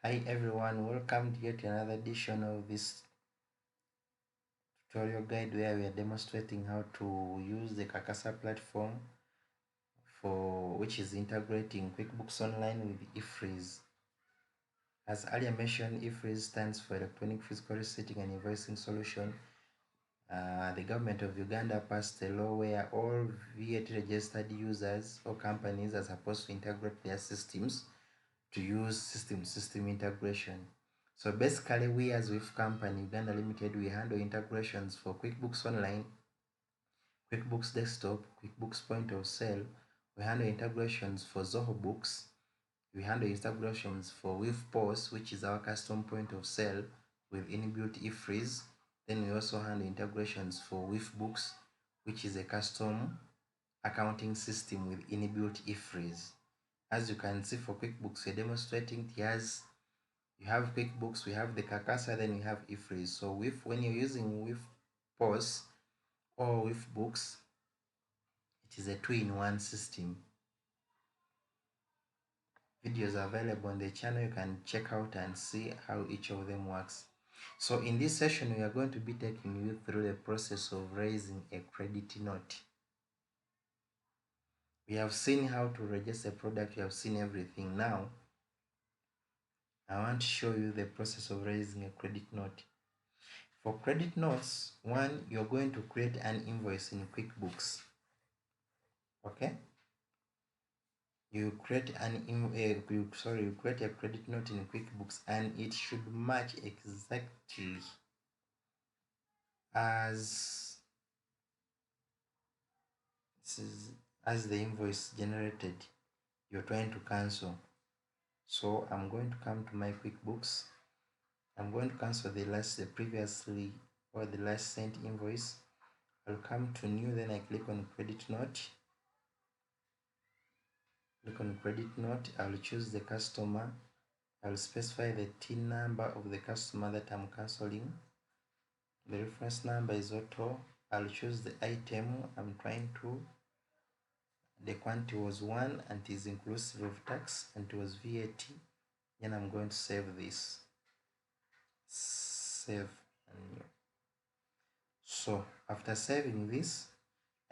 Hi everyone, welcome to yet another edition of this tutorial guide where we are demonstrating how to use the Kakasa platform which is integrating Quickbooks Online with EFRIS. As earlier mentioned, EFRIS stands for Electronic Fiscal Receipting and Invoicing Solution. The government of Uganda passed a law where all VAT registered users or companies are supposed to integrate their systems to use system integration. So basically, we as with company Uganda Limited, we handle integrations for Quickbooks Online, Quickbooks Desktop, Quickbooks Point of Sale. We handle integrations for Zoho Books. We handle integrations for WithPOS, which is our custom point of sale with inbuilt EFRIS. Then we also handle integrations for WithBooks, which is a custom accounting system with inbuilt EFRIS. As you can see for QuickBooks, we're demonstrating here's you have QuickBooks, we have the Kakasa, then you have EFRIS. So when you're using WithPOS or WithBooks, it is a two-in-one system. Videos are available on the channel. You can check out and see how each of them works. So in this session, we are going to be taking you through the process of raising a credit note. We have seen how to register a product. We have seen everything. Now, I want to show you the process of raising a credit note. For credit notes, one, you're going to create an invoice in QuickBooks. Okay? You create you create a credit note in QuickBooks, and it should match exactly as the invoice generated you're trying to cancel. So I'm going to come to my QuickBooks. I'm going to cancel the last sent invoice. I'll come to new, then I click on credit note. Click on credit note. I'll choose the customer. I'll specify the TIN number of the customer that I'm canceling. The reference number is auto. I'll choose the item I'm trying to. The quantity was 1 and it is inclusive of tax and it was VAT. Then I'm going to save this. Save and new. So after saving this,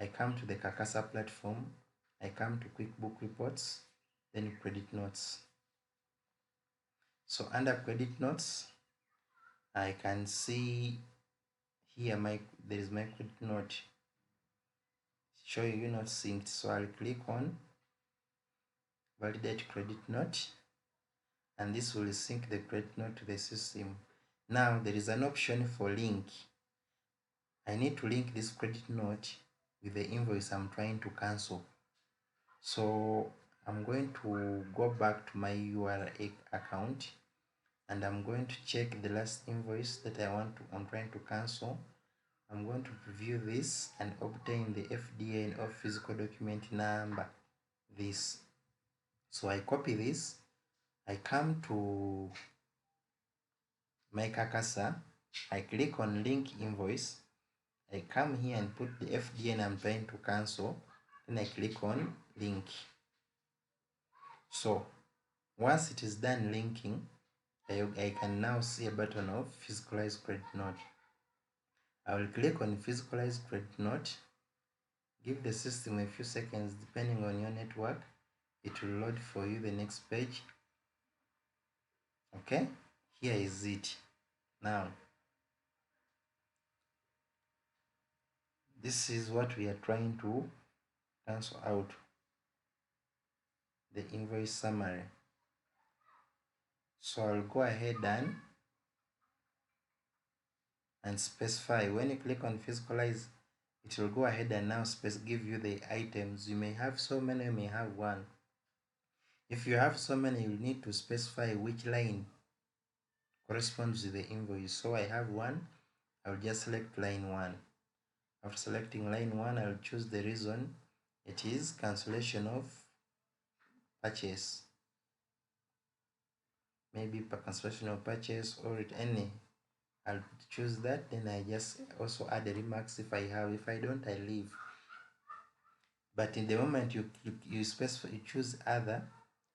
I come to the Kakasa platform. I come to QuickBook Reports, then Credit Notes. So under Credit Notes, I can see here there is my credit note showing you not synced. So I'll click on Validate Credit Note, and this will sync the credit note to the system. Now there is an option for link. I need to link this credit note with the invoice I'm trying to cancel. So I'm going to go back to my URA account, and I'm going to check the last invoice that I'm trying to cancel. I'm going to preview this and obtain the FDA or physical document number, this. So I copy this, I come to my Kakasa, I click on link invoice, I come here and put the FDN I'm trying to cancel, then I click on link. So once it is done linking, I can now see a button of Fiscalized Credit Note. I will click on Fiscalized Credit Note, give the system a few seconds depending on your network. It will load for you the next page. Okay, here is it. Now, this is what we are trying to cancel out, the invoice summary. So I'll go ahead and specify. When you click on Fiscalize, it will go ahead and now give you the items. You may have so many, you may have one. If you have so many, you need to specify which line corresponds to the invoice. So I have one, I'll just select line 1. After selecting line 1, I'll choose the reason. It is cancellation of purchase. Maybe cancellation of purchase or any. I'll choose that, then I just also add the remarks if I have. If I don't, I leave. But in the moment you choose other,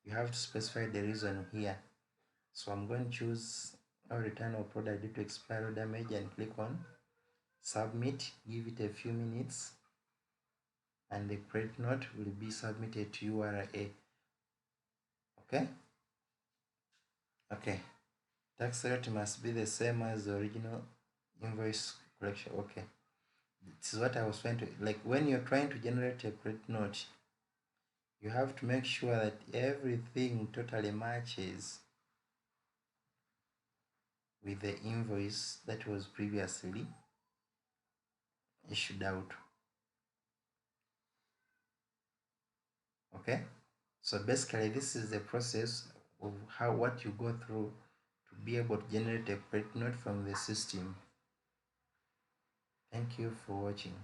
you have to specify the reason here. So I'm going to choose our return of product due to expire or damage and click on submit. Give it a few minutes and the credit note will be submitted to URA. Okay. Tax rate must be the same as the original invoice collection. Okay. This is what I was trying to, like, when you're trying to generate a credit note, you have to make sure that everything totally matches with the invoice that was previously issued out. Okay, so basically this is the process of what you go through to be able to generate a credit note from the system. Thank you for watching.